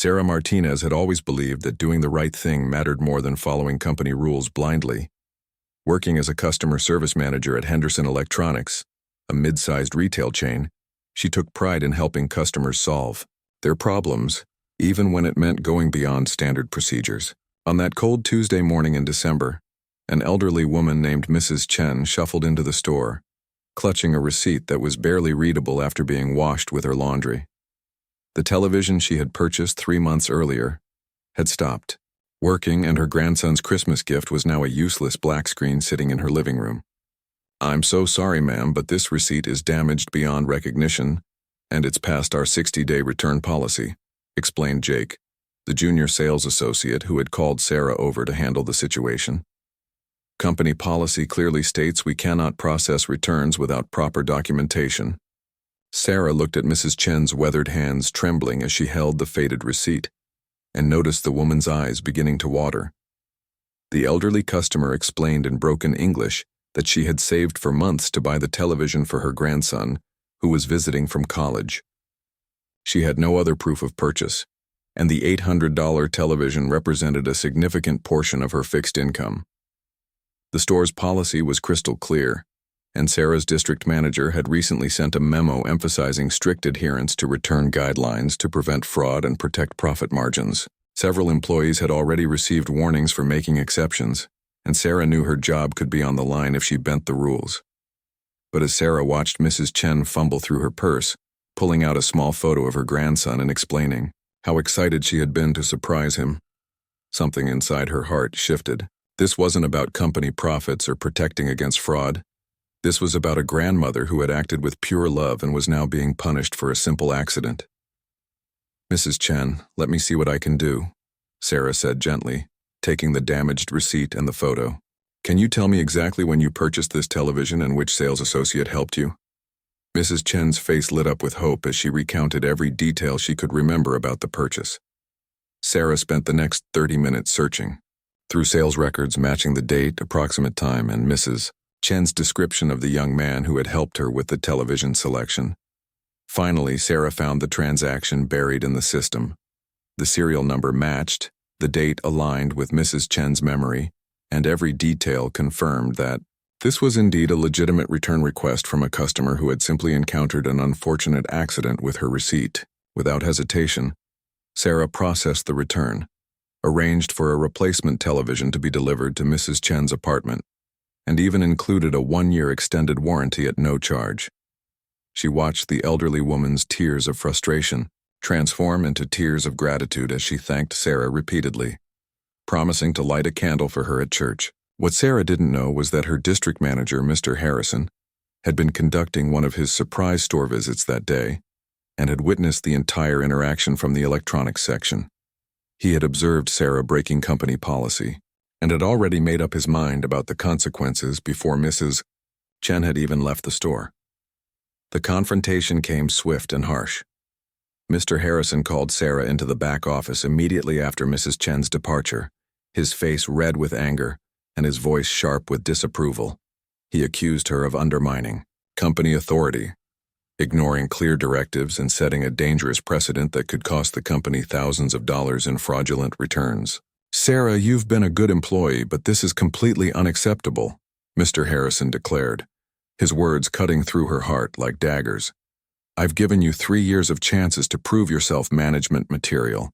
Sarah Martinez had always believed that doing the right thing mattered more than following company rules blindly. Working as a customer service manager at Henderson Electronics, a mid-sized retail chain, she took pride in helping customers solve their problems, even when it meant going beyond standard procedures. On that cold Tuesday morning in December, an elderly woman named Mrs. Chen shuffled into the store, clutching a receipt that was barely readable after being washed with her laundry. The television she had purchased 3 months earlier had stopped working, and her grandson's Christmas gift was now a useless black screen sitting in her living room. "I'm so sorry, ma'am, but this receipt is damaged beyond recognition, and it's past our 60-day return policy," explained Jake, the junior sales associate who had called Sarah over to handle the situation. "Company policy clearly states we cannot process returns without proper documentation." Sarah looked at Mrs. Chen's weathered hands trembling as she held the faded receipt, and noticed the woman's eyes beginning to water. The elderly customer explained in broken English that she had saved for months to buy the television for her grandson, who was visiting from college. She had no other proof of purchase, and the $800 television represented a significant portion of her fixed income. The store's policy was crystal clear, and Sarah's district manager had recently sent a memo emphasizing strict adherence to return guidelines to prevent fraud and protect profit margins. Several employees had already received warnings for making exceptions, and Sarah knew her job could be on the line if she bent the rules. But as Sarah watched Mrs. Chen fumble through her purse, pulling out a small photo of her grandson and explaining how excited she had been to surprise him, something inside her heart shifted. This wasn't about company profits or protecting against fraud. This was about a grandmother who had acted with pure love and was now being punished for a simple accident. "Mrs. Chen, let me see what I can do," Sarah said gently, taking the damaged receipt and the photo. "Can you tell me exactly when you purchased this television and which sales associate helped you?" Mrs. Chen's face lit up with hope as she recounted every detail she could remember about the purchase. Sarah spent the next 30 minutes searching through sales records matching the date, approximate time, and Mrs. Chen's description of the young man who had helped her with the television selection. Finally, Sarah found the transaction buried in the system. The serial number matched, the date aligned with Mrs. Chen's memory, and every detail confirmed that this was indeed a legitimate return request from a customer who had simply encountered an unfortunate accident with her receipt. Without hesitation, Sarah processed the return, arranged for a replacement television to be delivered to Mrs. Chen's apartment, and even included a 1-year extended warranty at no charge. She watched the elderly woman's tears of frustration transform into tears of gratitude as she thanked Sarah repeatedly, promising to light a candle for her at church. What Sarah didn't know was that her district manager, Mr. Harrison, had been conducting one of his surprise store visits that day and had witnessed the entire interaction from the electronics section. He had observed Sarah breaking company policy and had already made up his mind about the consequences before Mrs. Chen had even left the store. The confrontation came swift and harsh. Mr. Harrison called Sarah into the back office immediately after Mrs. Chen's departure, his face red with anger and his voice sharp with disapproval. He accused her of undermining company authority, ignoring clear directives, and setting a dangerous precedent that could cost the company thousands of dollars in fraudulent returns. "Sarah, you've been a good employee, but this is completely unacceptable," Mr. Harrison declared, his words cutting through her heart like daggers. "I've given you 3 years of chances to prove yourself management material,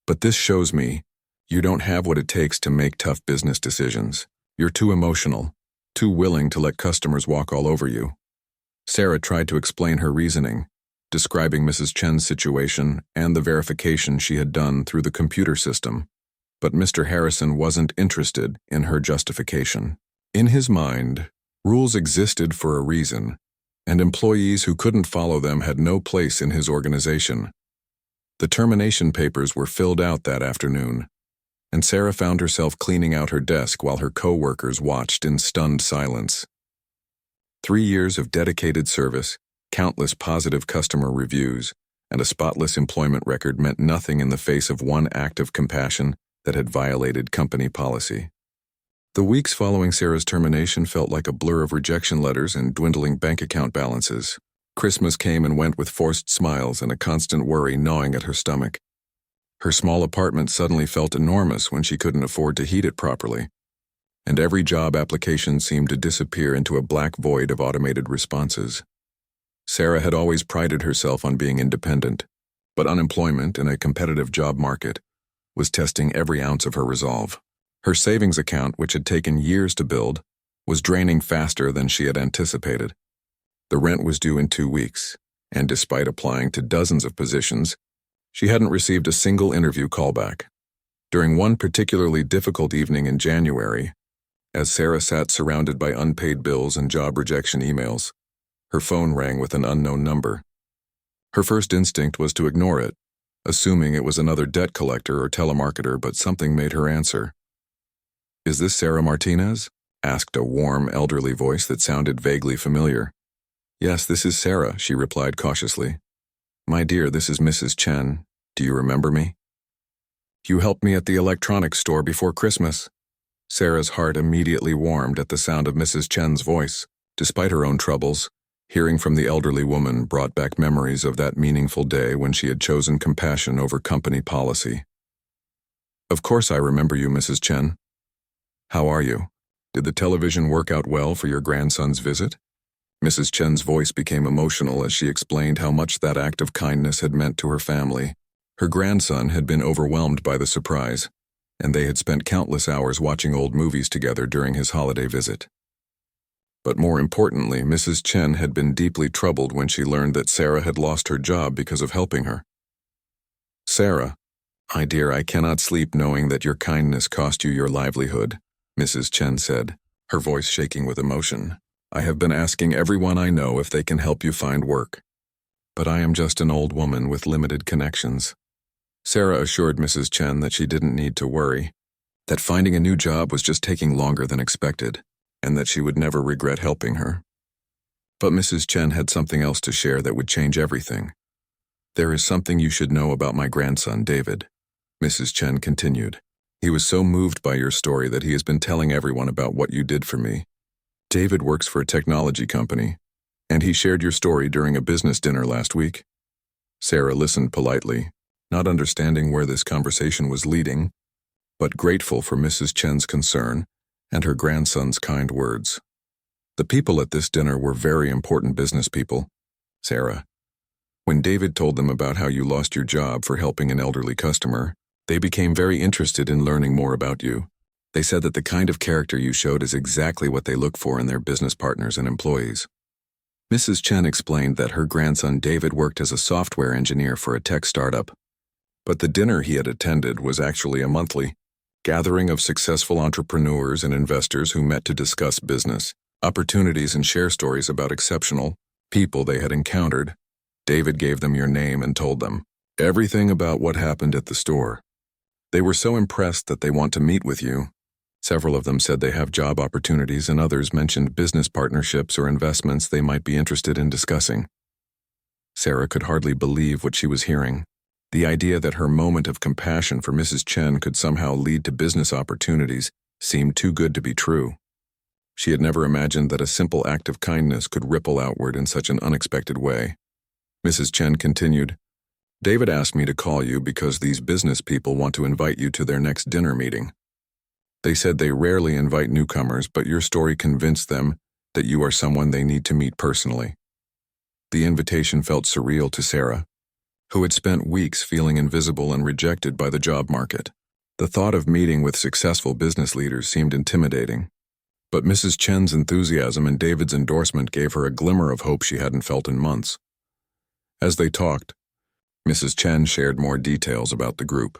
but this shows me you don't have what it takes to make tough business decisions. You're too emotional, too willing to let customers walk all over you." Sarah tried to explain her reasoning, describing Mrs. Chen's situation and the verification she had done through the computer system, but Mr. Harrison wasn't interested in her justification. In his mind, rules existed for a reason, and employees who couldn't follow them had no place in his organization. The termination papers were filled out that afternoon, and Sarah found herself cleaning out her desk while her co-workers watched in stunned silence. 3 years of dedicated service, countless positive customer reviews, and a spotless employment record meant nothing in the face of one act of compassion that had violated company policy. The weeks following Sarah's termination felt like a blur of rejection letters and dwindling bank account balances. Christmas came and went with forced smiles and a constant worry gnawing at her stomach. Her small apartment suddenly felt enormous when she couldn't afford to heat it properly, and every job application seemed to disappear into a black void of automated responses. Sarah had always prided herself on being independent, but unemployment in a competitive job market was testing every ounce of her resolve. Her savings account, which had taken years to build, was draining faster than she had anticipated. The rent was due in 2 weeks, and despite applying to dozens of positions, she hadn't received a single interview callback. During one particularly difficult evening in January, as Sarah sat surrounded by unpaid bills and job rejection emails, her phone rang with an unknown number. Her first instinct was to ignore it, assuming it was another debt collector or telemarketer, but something made her answer. "Is this Sarah Martinez?" asked a warm, elderly voice that sounded vaguely familiar. "Yes, this is Sarah," she replied cautiously. "My dear, this is Mrs. Chen. Do you remember me?" "You helped me at the electronics store before Christmas." Sarah's heart immediately warmed at the sound of Mrs. Chen's voice. Despite her own troubles, hearing from the elderly woman brought back memories of that meaningful day when she had chosen compassion over company policy. "Of course I remember you, Mrs. Chen. How are you? Did the television work out well for your grandson's visit?" Mrs. Chen's voice became emotional as she explained how much that act of kindness had meant to her family. Her grandson had been overwhelmed by the surprise, and they had spent countless hours watching old movies together during his holiday visit. But more importantly, Mrs. Chen had been deeply troubled when she learned that Sarah had lost her job because of helping her. "Sarah, my dear, I cannot sleep knowing that your kindness cost you your livelihood," Mrs. Chen said, her voice shaking with emotion. "I have been asking everyone I know if they can help you find work. But I am just an old woman with limited connections." Sarah assured Mrs. Chen that she didn't need to worry, that finding a new job was just taking longer than expected, and that she would never regret helping her. But Mrs. Chen had something else to share that would change everything. "There is something you should know about my grandson, David," Mrs. Chen continued. "He was so moved by your story that he has been telling everyone about what you did for me. David works for a technology company, and he shared your story during a business dinner last week." Sarah listened politely, not understanding where this conversation was leading, but grateful for Mrs. Chen's concern and her grandson's kind words. "The people at this dinner were very important business people, Sarah. When David told them about how you lost your job for helping an elderly customer, they became very interested in learning more about you. They said that the kind of character you showed is exactly what they look for in their business partners and employees." Mrs. Chen explained that her grandson David worked as a software engineer for a tech startup, but the dinner he had attended was actually a monthly gathering of successful entrepreneurs and investors who met to discuss business, opportunities, and share stories about exceptional people they had encountered. David gave them your name and told them everything about what happened at the store. They were so impressed that they want to meet with you. Several of them said they have job opportunities, and others mentioned business partnerships or investments they might be interested in discussing. Sarah could hardly believe what she was hearing. The idea that her moment of compassion for Mrs. Chen could somehow lead to business opportunities seemed too good to be true. She had never imagined that a simple act of kindness could ripple outward in such an unexpected way. Mrs. Chen continued, "David asked me to call you because these business people want to invite you to their next dinner meeting. They said they rarely invite newcomers, but your story convinced them that you are someone they need to meet personally." The invitation felt surreal to Sarah, who had spent weeks feeling invisible and rejected by the job market. The thought of meeting with successful business leaders seemed intimidating, but Mrs. Chen's enthusiasm and David's endorsement gave her a glimmer of hope she hadn't felt in months. As they talked, Mrs. Chen shared more details about the group.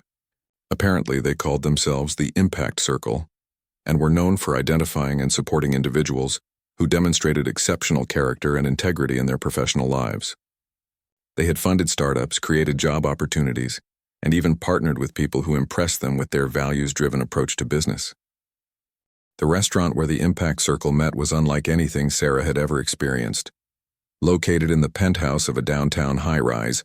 Apparently, they called themselves the Impact Circle and were known for identifying and supporting individuals who demonstrated exceptional character and integrity in their professional lives. They had funded startups, created job opportunities, and even partnered with people who impressed them with their values-driven approach to business. The restaurant where the Impact Circle met was unlike anything Sarah had ever experienced. Located in the penthouse of a downtown high-rise,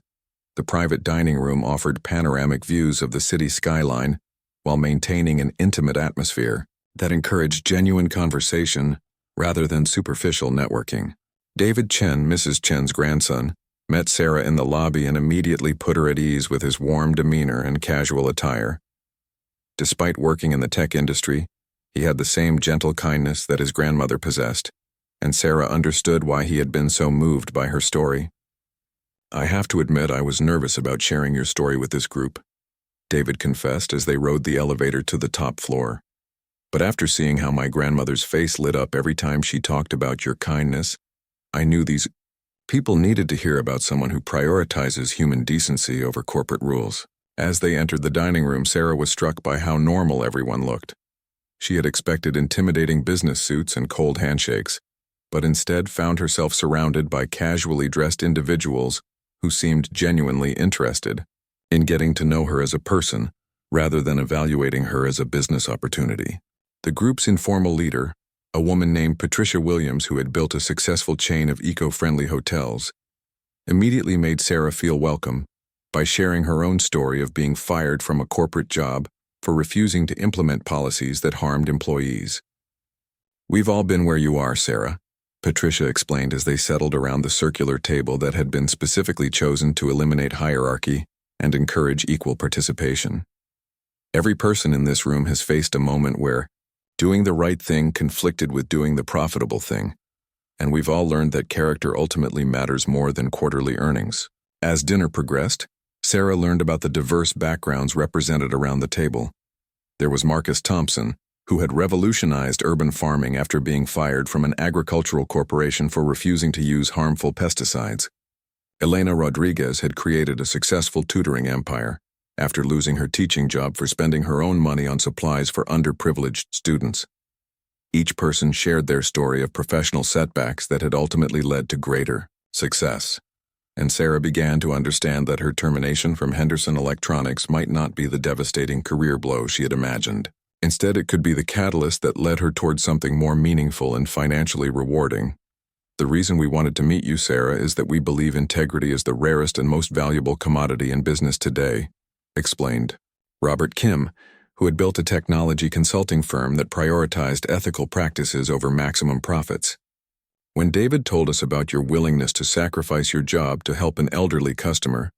the private dining room offered panoramic views of the city skyline while maintaining an intimate atmosphere that encouraged genuine conversation rather than superficial networking. David Chen, Mrs. Chen's grandson, met Sarah in the lobby and immediately put her at ease with his warm demeanor and casual attire. Despite working in the tech industry, he had the same gentle kindness that his grandmother possessed, and Sarah understood why he had been so moved by her story. "I have to admit I was nervous about sharing your story with this group," David confessed as they rode the elevator to the top floor. "But after seeing how my grandmother's face lit up every time she talked about your kindness, I knew these people needed to hear about someone who prioritizes human decency over corporate rules." As they entered the dining room, Sarah was struck by how normal everyone looked. She had expected intimidating business suits and cold handshakes, but instead found herself surrounded by casually dressed individuals who seemed genuinely interested in getting to know her as a person, rather than evaluating her as a business opportunity. The group's informal leader, a woman named Patricia Williams who had built a successful chain of eco-friendly hotels, immediately made Sarah feel welcome by sharing her own story of being fired from a corporate job for refusing to implement policies that harmed employees. "We've all been where you are, Sarah," Patricia explained as they settled around the circular table that had been specifically chosen to eliminate hierarchy and encourage equal participation. "Every person in this room has faced a moment where doing the right thing conflicted with doing the profitable thing, and we've all learned that character ultimately matters more than quarterly earnings." As dinner progressed, Sarah learned about the diverse backgrounds represented around the table. There was Marcus Thompson, who had revolutionized urban farming after being fired from an agricultural corporation for refusing to use harmful pesticides. Elena Rodriguez had created a successful tutoring empire after losing her teaching job for spending her own money on supplies for underprivileged students. Each person shared their story of professional setbacks that had ultimately led to greater success, and Sarah began to understand that her termination from Henderson Electronics might not be the devastating career blow she had imagined. Instead, it could be the catalyst that led her towards something more meaningful and financially rewarding. "The reason we wanted to meet you, Sarah, is that we believe integrity is the rarest and most valuable commodity in business today," explained Robert Kim, who had built a technology consulting firm that prioritized ethical practices over maximum profits. "When David told us about your willingness to sacrifice your job to help an elderly customer,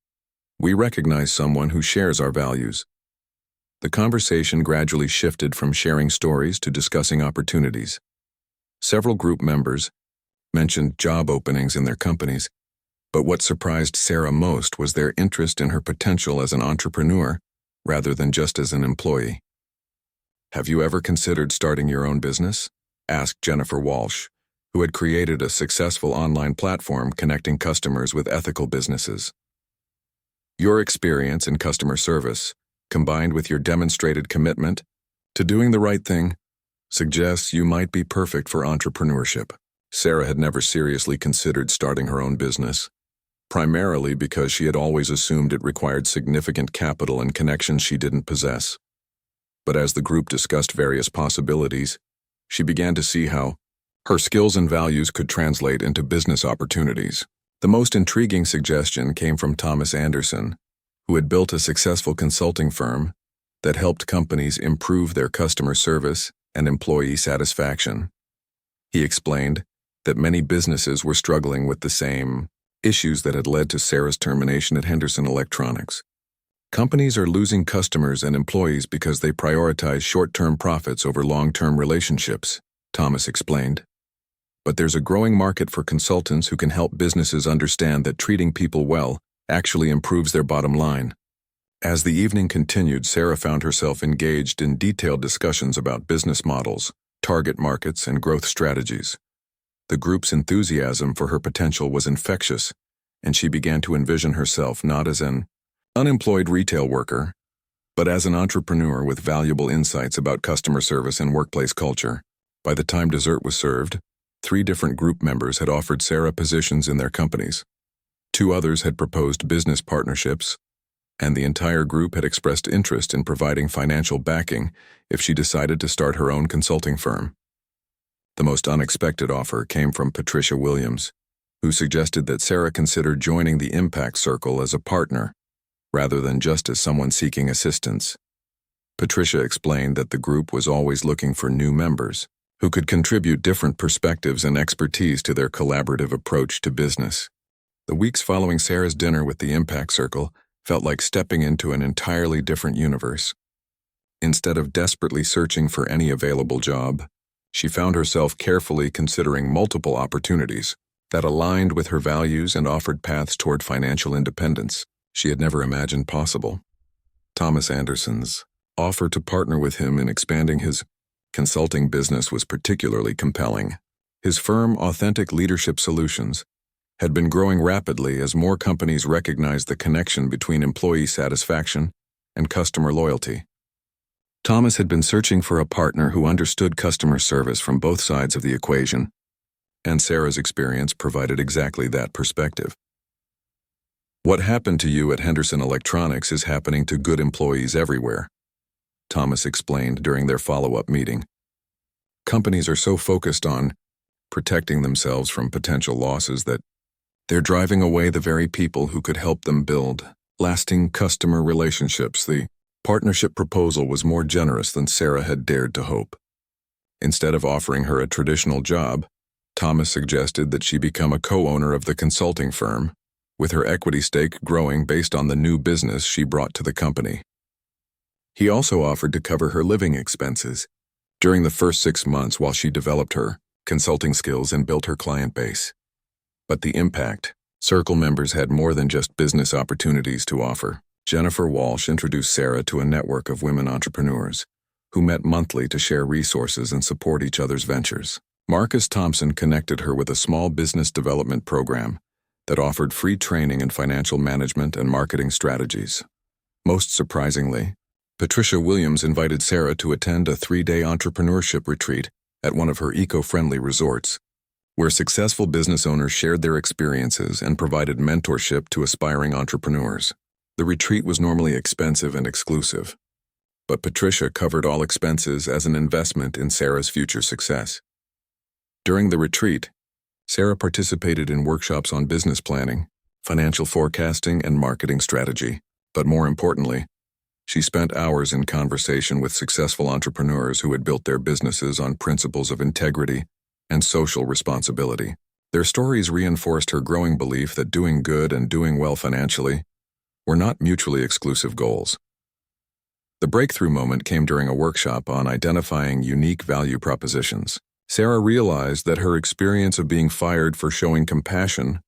we recognized someone who shares our values." The conversation gradually shifted from sharing stories to discussing opportunities. Several group members mentioned job openings in their companies, but what surprised Sarah most was their interest in her potential as an entrepreneur rather than just as an employee. "Have you ever considered starting your own business?" asked Jennifer Walsh, who had created a successful online platform connecting customers with ethical businesses. "Your experience in customer service, combined with your demonstrated commitment to doing the right thing, suggests you might be perfect for entrepreneurship." Sarah had never seriously considered starting her own business, primarily because she had always assumed it required significant capital and connections she didn't possess. But as the group discussed various possibilities, she began to see how her skills and values could translate into business opportunities. The most intriguing suggestion came from Thomas Anderson, who had built a successful consulting firm that helped companies improve their customer service and employee satisfaction. He explained that many businesses were struggling with the same issues that had led to Sarah's termination at Henderson Electronics. "Companies are losing customers and employees because they prioritize short-term profits over long-term relationships," Thomas explained. "But there's a growing market for consultants who can help businesses understand that treating people well actually improves their bottom line." As the evening continued, Sarah found herself engaged in detailed discussions about business models, target markets, and growth strategies. The group's enthusiasm for her potential was infectious, and she began to envision herself not as an unemployed retail worker, but as an entrepreneur with valuable insights about customer service and workplace culture. By the time dessert was served, 3 different group members had offered Sarah positions in their companies. 2 others had proposed business partnerships, and the entire group had expressed interest in providing financial backing if she decided to start her own consulting firm. The most unexpected offer came from Patricia Williams, who suggested that Sarah consider joining the Impact Circle as a partner, rather than just as someone seeking assistance. Patricia explained that the group was always looking for new members who could contribute different perspectives and expertise to their collaborative approach to business. The weeks following Sarah's dinner with the Impact Circle felt like stepping into an entirely different universe. Instead of desperately searching for any available job, she found herself carefully considering multiple opportunities that aligned with her values and offered paths toward financial independence she had never imagined possible. Thomas Anderson's offer to partner with him in expanding his consulting business was particularly compelling. His firm, Authentic Leadership Solutions, had been growing rapidly as more companies recognized the connection between employee satisfaction and customer loyalty. Thomas had been searching for a partner who understood customer service from both sides of the equation, and Sarah's experience provided exactly that perspective. What happened to you at Henderson Electronics is happening to good employees everywhere, Thomas explained during their follow-up meeting. Companies are so focused on protecting themselves from potential losses that they're driving away the very people who could help them build lasting customer relationships. The partnership proposal was more generous than Sarah had dared to hope. Instead of offering her a traditional job, Thomas suggested that she become a co-owner of the consulting firm, with her equity stake growing based on the new business she brought to the company. He also offered to cover her living expenses during the first 6 months while she developed her consulting skills and built her client base. But the Impact Circle members had more than just business opportunities to offer. Jennifer Walsh introduced Sarah to a network of women entrepreneurs who met monthly to share resources and support each other's ventures. Marcus Thompson connected her with a small business development program that offered free training in financial management and marketing strategies. Most surprisingly, Patricia Williams invited Sarah to attend a 3-day entrepreneurship retreat at one of her eco-friendly resorts, where successful business owners shared their experiences and provided mentorship to aspiring entrepreneurs. The retreat was normally expensive and exclusive, but Patricia covered all expenses as an investment in Sarah's future success. During the retreat, Sarah participated in workshops on business planning, financial forecasting, and marketing strategy. But more importantly, she spent hours in conversation with successful entrepreneurs who had built their businesses on principles of integrity and social responsibility. Their stories reinforced her growing belief that doing good and doing well financially were not mutually exclusive goals. The breakthrough moment came during a workshop on identifying unique value propositions. Sarah realized that her experience of being fired for showing compassion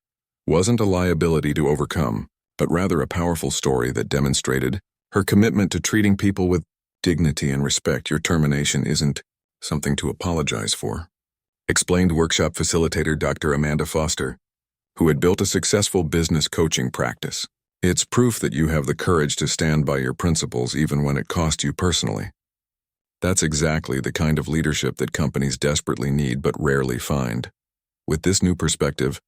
wasn't a liability to overcome, but rather a powerful story that demonstrated her commitment to treating people with dignity and respect. Your termination isn't something to apologize for, explained workshop facilitator Dr. Amanda Foster, who had built a successful business coaching practice. It's proof that you have the courage to stand by your principles even when it cost you personally. That's exactly the kind of leadership that companies desperately need but rarely find. With this new perspective,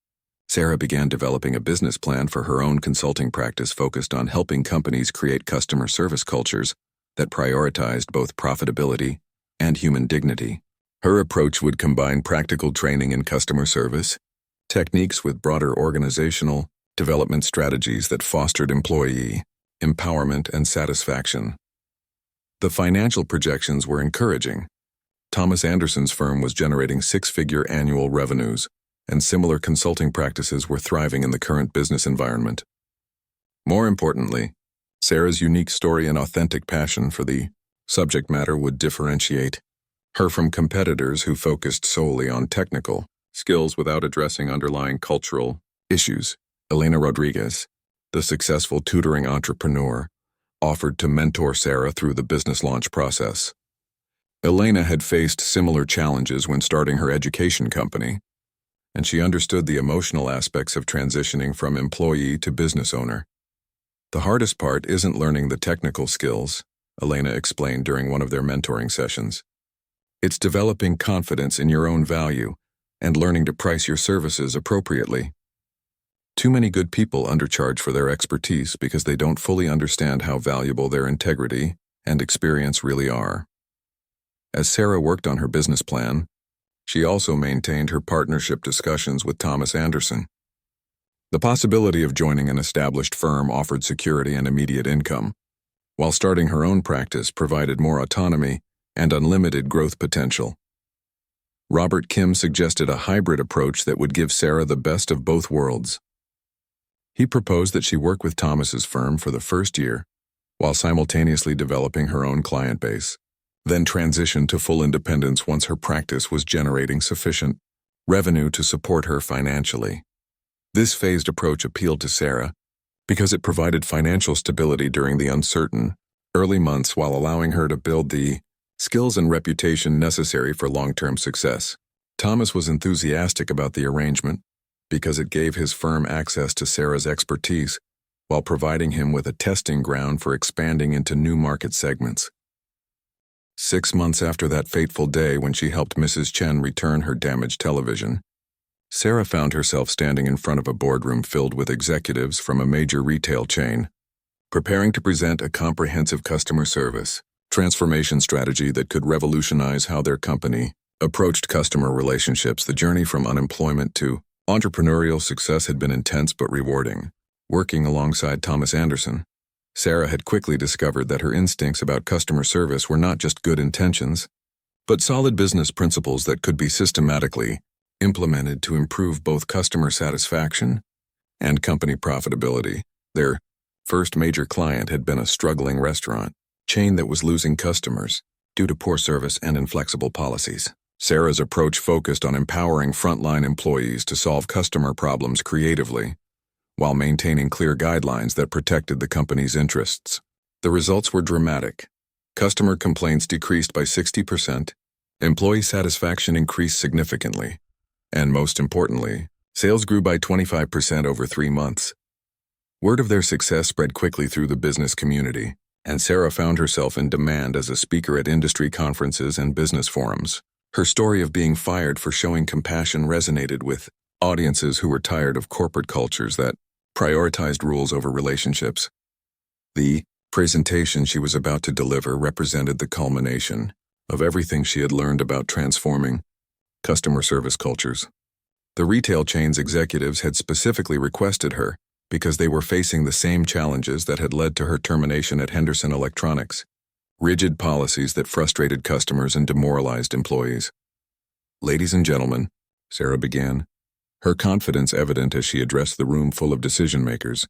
Sarah began developing a business plan for her own consulting practice focused on helping companies create customer service cultures that prioritized both profitability and human dignity. Her approach would combine practical training in customer service techniques with broader organizational development strategies that fostered employee empowerment and satisfaction. The financial projections were encouraging. Thomas Anderson's firm was generating 6-figure annual revenues, and similar consulting practices were thriving in the current business environment. More importantly, Sarah's unique story and authentic passion for the subject matter would differentiate her from competitors who focused solely on technical skills without addressing underlying cultural issues. Elena Rodriguez, the successful tutoring entrepreneur, offered to mentor Sarah through the business launch process. Elena had faced similar challenges when starting her education company, and she understood the emotional aspects of transitioning from employee to business owner. The hardest part isn't learning the technical skills, Elena explained during one of their mentoring sessions. It's developing confidence in your own value and learning to price your services appropriately. Too many good people undercharge for their expertise because they don't fully understand how valuable their integrity and experience really are. As Sarah worked on her business plan, she also maintained her partnership discussions with Thomas Anderson. The possibility of joining an established firm offered security and immediate income, while starting her own practice provided more autonomy and unlimited growth potential. Robert Kim suggested a hybrid approach that would give Sarah the best of both worlds. He proposed that she work with Thomas's firm for the first year, while simultaneously developing her own client base, then transition to full independence once her practice was generating sufficient revenue to support her financially. This phased approach appealed to Sarah because it provided financial stability during the uncertain, early months while allowing her to build the skills and reputation necessary for long-term success. Thomas was enthusiastic about the arrangement because it gave his firm access to Sarah's expertise while providing him with a testing ground for expanding into new market segments. 6 months after that fateful day when she helped Mrs. Chen return her damaged television, Sarah found herself standing in front of a boardroom filled with executives from a major retail chain, preparing to present a comprehensive customer service transformation strategy that could revolutionize how their company approached customer relationships. The journey from unemployment to entrepreneurial success had been intense but rewarding. Working alongside Thomas Anderson, Sarah had quickly discovered that her instincts about customer service were not just good intentions, but solid business principles that could be systematically implemented to improve both customer satisfaction and company profitability. Their first major client had been a struggling restaurant chain that was losing customers due to poor service and inflexible policies. Sarah's approach focused on empowering frontline employees to solve customer problems creatively, while maintaining clear guidelines that protected the company's interests. The results were dramatic. Customer complaints decreased by 60%, employee satisfaction increased significantly, and most importantly, sales grew by 25% over 3 months. Word of their success spread quickly through the business community, and Sarah found herself in demand as a speaker at industry conferences and business forums. Her story of being fired for showing compassion resonated with audiences who were tired of corporate cultures that prioritized rules over relationships. The presentation she was about to deliver represented the culmination of everything she had learned about transforming customer service cultures. The retail chain's executives had specifically requested her because they were facing the same challenges that had led to her termination at Henderson Electronics: rigid policies that frustrated customers and demoralized employees. "Ladies and gentlemen," Sarah began, her confidence evident as she addressed the room full of decision-makers,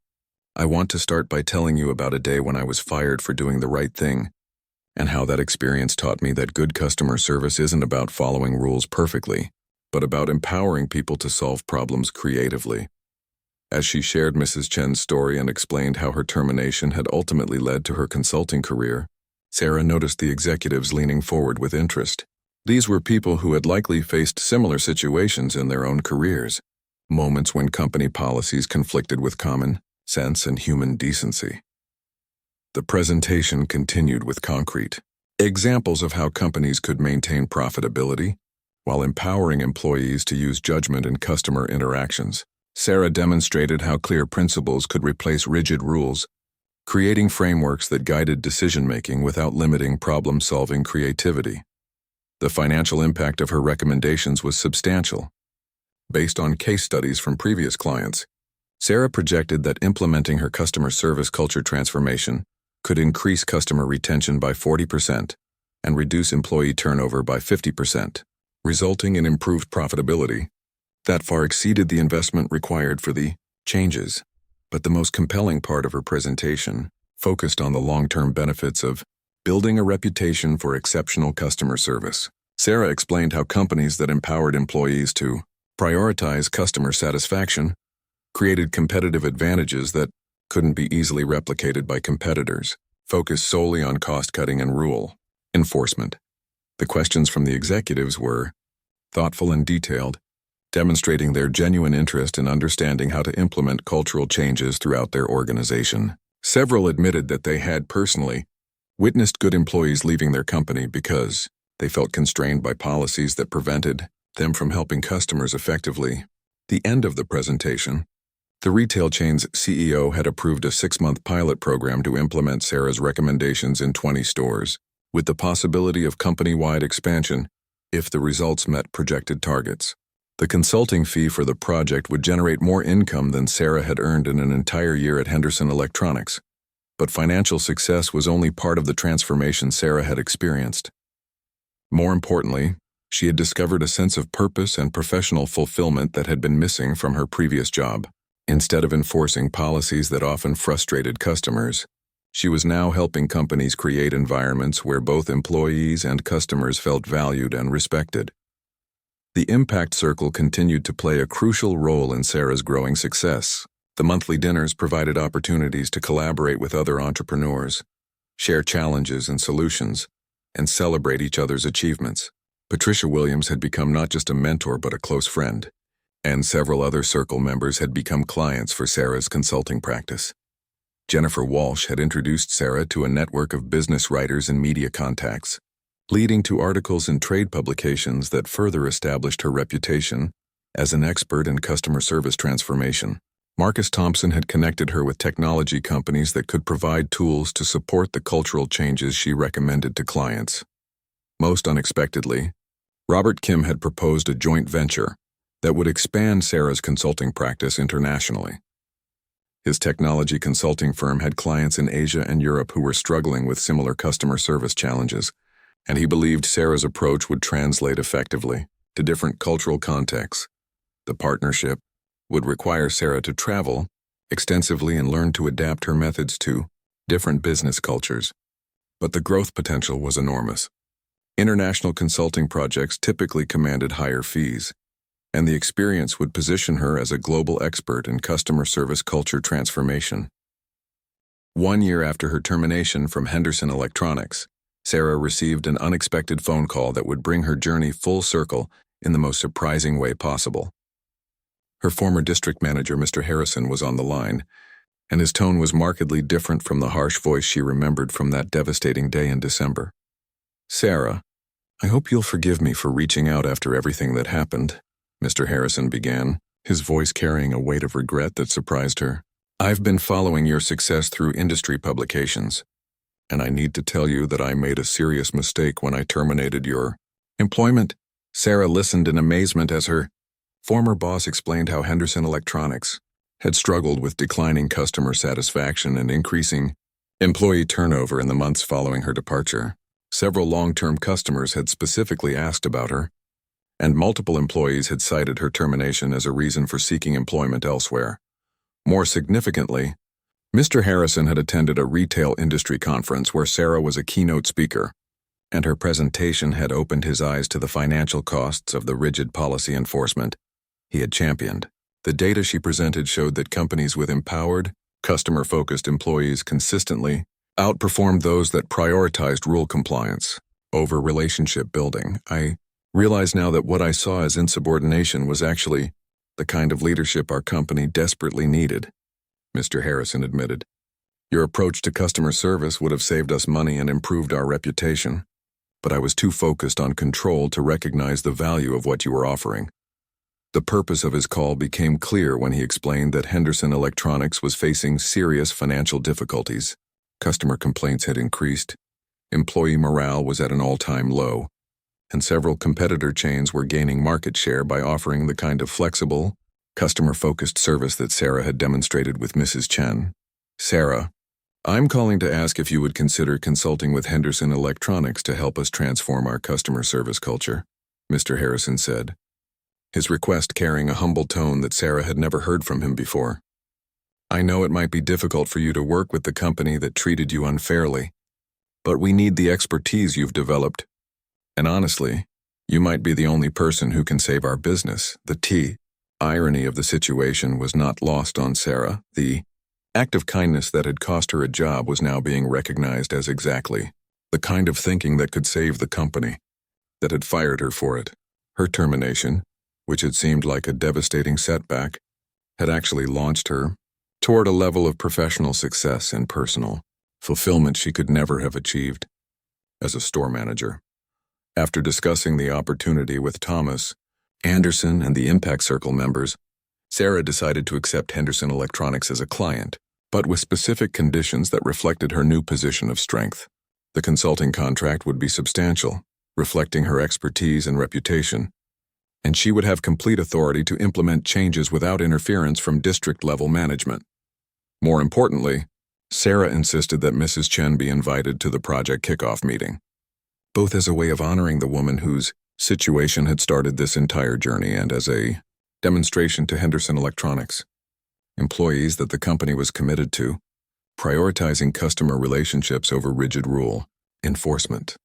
"I want to start by telling you about a day when I was fired for doing the right thing, and how that experience taught me that good customer service isn't about following rules perfectly, but about empowering people to solve problems creatively." As she shared Mrs. Chen's story and explained how her termination had ultimately led to her consulting career, Sarah noticed the executives leaning forward with interest. These were people who had likely faced similar situations in their own careers, moments when company policies conflicted with common sense and human decency. The presentation continued with concrete examples of how companies could maintain profitability while empowering employees to use judgment in customer interactions. Sarah demonstrated how clear principles could replace rigid rules, creating frameworks that guided decision-making without limiting problem-solving creativity. The financial impact of her recommendations was substantial. Based on case studies from previous clients, Sarah projected that implementing her customer service culture transformation could increase customer retention by 40% and reduce employee turnover by 50%, resulting in improved profitability that far exceeded the investment required for the changes. But the most compelling part of her presentation focused on the long-term benefits of building a reputation for exceptional customer service. Sarah explained how companies that empowered employees to prioritize customer satisfaction created competitive advantages that couldn't be easily replicated by competitors, focused solely on cost-cutting and rule enforcement. The questions from the executives were thoughtful and detailed, demonstrating their genuine interest in understanding how to implement cultural changes throughout their organization. Several admitted that they had personally witnessed good employees leaving their company because they felt constrained by policies that prevented them from helping customers effectively. The end of the presentation, the retail chain's CEO had approved a 6-month pilot program to implement Sarah's recommendations in 20 stores, with the possibility of company-wide expansion if the results met projected targets. The consulting fee for the project would generate more income than Sarah had earned in an entire year at Henderson Electronics, but financial success was only part of the transformation Sarah had experienced. More importantly, she had discovered a sense of purpose and professional fulfillment that had been missing from her previous job. Instead of enforcing policies that often frustrated customers, she was now helping companies create environments where both employees and customers felt valued and respected. The Impact Circle continued to play a crucial role in Sarah's growing success. The monthly dinners provided opportunities to collaborate with other entrepreneurs, share challenges and solutions, and celebrate each other's achievements. Patricia Williams had become not just a mentor but a close friend, and several other Circle members had become clients for Sarah's consulting practice. Jennifer Walsh had introduced Sarah to a network of business writers and media contacts, leading to articles in trade publications that further established her reputation as an expert in customer service transformation. Marcus Thompson had connected her with technology companies that could provide tools to support the cultural changes she recommended to clients. Most unexpectedly, Robert Kim had proposed a joint venture that would expand Sarah's consulting practice internationally. His technology consulting firm had clients in Asia and Europe who were struggling with similar customer service challenges, and he believed Sarah's approach would translate effectively to different cultural contexts. The partnership would require Sarah to travel extensively and learn to adapt her methods to different business cultures, but the growth potential was enormous. International consulting projects typically commanded higher fees, and the experience would position her as a global expert in customer service culture transformation. 1 year after her termination from Henderson Electronics, Sarah received an unexpected phone call that would bring her journey full circle in the most surprising way possible. Her former district manager, Mr. Harrison, was on the line, and his tone was markedly different from the harsh voice she remembered from that devastating day in December. "Sarah, I hope you'll forgive me for reaching out after everything that happened," Mr. Harrison began, his voice carrying a weight of regret that surprised her. "I've been following your success through industry publications, and I need to tell you that I made a serious mistake when I terminated your employment." Sarah listened in amazement as her former boss explained how Henderson Electronics had struggled with declining customer satisfaction and increasing employee turnover in the months following her departure. Several long-term customers had specifically asked about her, and multiple employees had cited her termination as a reason for seeking employment elsewhere. More significantly, Mr. Harrison had attended a retail industry conference where Sarah was a keynote speaker, and her presentation had opened his eyes to the financial costs of the rigid policy enforcement he had championed. The data she presented showed that companies with empowered, customer-focused employees consistently outperformed those that prioritized rule compliance over relationship building. "I realize now that what I saw as insubordination was actually the kind of leadership our company desperately needed," Mr. Harrison admitted. "Your approach to customer service would have saved us money and improved our reputation, but I was too focused on control to recognize the value of what you were offering." The purpose of his call became clear when he explained that Henderson Electronics was facing serious financial difficulties. Customer complaints had increased, employee morale was at an all-time low, and several competitor chains were gaining market share by offering the kind of flexible, customer-focused service that Sarah had demonstrated with Mrs. Chen. "Sarah, I'm calling to ask if you would consider consulting with Henderson Electronics to help us transform our customer service culture," Mr. Harrison said, his request carrying a humble tone that Sarah had never heard from him before. "I know it might be difficult for you to work with the company that treated you unfairly, but we need the expertise you've developed. And honestly, you might be the only person who can save our business." The irony of the situation was not lost on Sarah. The act of kindness that had cost her a job was now being recognized as exactly the kind of thinking that could save the company that had fired her for it. Her termination, which had seemed like a devastating setback, had actually launched her toward a level of professional success and personal fulfillment she could never have achieved as a store manager. After discussing the opportunity with Thomas, Anderson, and the Impact Circle members, Sarah decided to accept Henderson Electronics as a client, but with specific conditions that reflected her new position of strength. The consulting contract would be substantial, reflecting her expertise and reputation, and she would have complete authority to implement changes without interference from district-level management. More importantly, Sarah insisted that Mrs. Chen be invited to the project kickoff meeting, both as a way of honoring the woman whose situation had started this entire journey and as a demonstration to Henderson Electronics employees that the company was committed to, prioritizing customer relationships over rigid rule enforcement.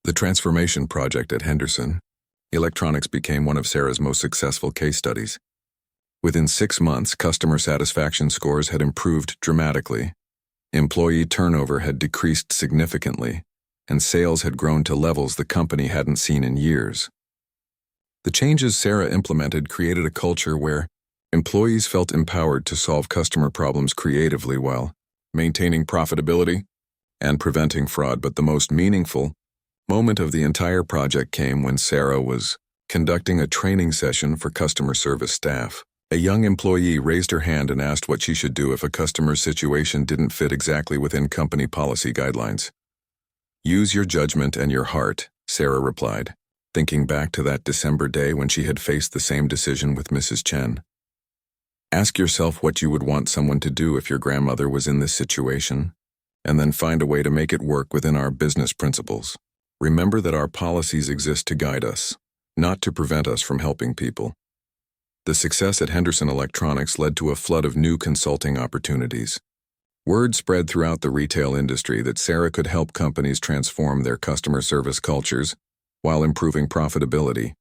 The transformation project at Henderson Electronics became one of Sarah's most successful case studies. Within 6 months, customer satisfaction scores had improved dramatically, employee turnover had decreased significantly, and sales had grown to levels the company hadn't seen in years. The changes Sarah implemented created a culture where employees felt empowered to solve customer problems creatively while maintaining profitability and preventing fraud. But the most meaningful moment of the entire project came when Sarah was conducting a training session for customer service staff. A young employee raised her hand and asked what she should do if a customer's situation didn't fit exactly within company policy guidelines. "Use your judgment and your heart," Sarah replied, thinking back to that December day when she had faced the same decision with Mrs. Chen. Ask yourself what you would want someone to do if your grandmother was in this situation, and then find a way to make it work within our business principles. Remember that our policies exist to guide us, not to prevent us from helping people. The success at Henderson Electronics led to a flood of new consulting opportunities. Word spread throughout the retail industry that Sarah could help companies transform their customer service cultures while improving profitability,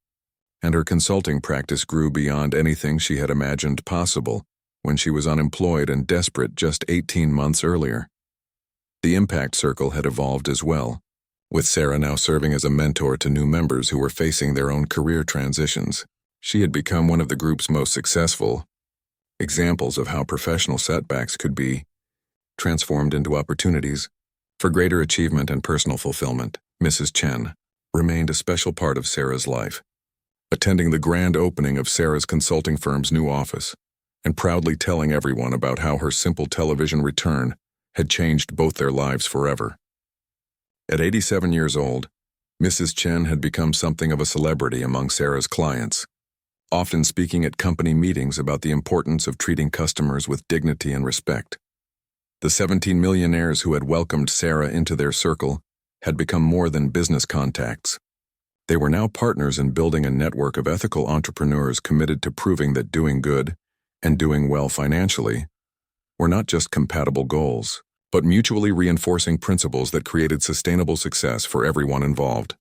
and her consulting practice grew beyond anything she had imagined possible when she was unemployed and desperate just 18 months earlier. The impact circle had evolved as well, with Sarah now serving as a mentor to new members who were facing their own career transitions. She had become one of the group's most successful examples of how professional setbacks could be transformed into opportunities for greater achievement and personal fulfillment. Mrs. Chen remained a special part of Sarah's life, attending the grand opening of Sarah's consulting firm's new office and proudly telling everyone about how her simple television return had changed both their lives forever. At 87 years old, Mrs. Chen had become something of a celebrity among Sarah's clients, often speaking at company meetings about the importance of treating customers with dignity and respect. The 17 millionaires who had welcomed Sarah into their circle had become more than business contacts. They were now partners in building a network of ethical entrepreneurs committed to proving that doing good and doing well financially were not just compatible goals, but mutually reinforcing principles that created sustainable success for everyone involved.